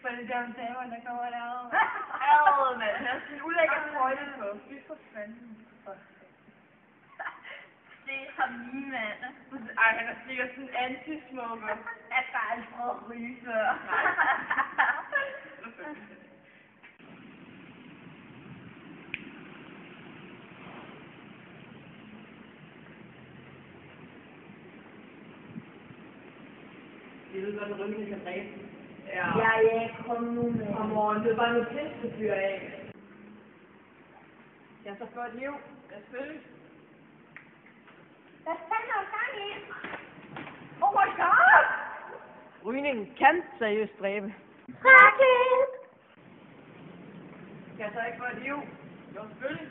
for det der damer, der kommer derovre. mand. Han har sådan en ulækker trøje på. Fy for fanden. Det er ham lige, mand. Ej, han er sikkert sådan en anti-smoker. Jeg har aldrig prøvet at ryge før. Jeg ved godt, at ryggen kan dræbe. Ja, kom nu med. Kom on, det er bare noget pis, du fyrer af. Jeg har så fået et liv. Jeg selvfølgelig. Hvad fanden er gang i? Oh my god! Rygningen kan seriøst dræbe. Raket! Skal jeg så ikke få et liv? Jo, selvfølgelig.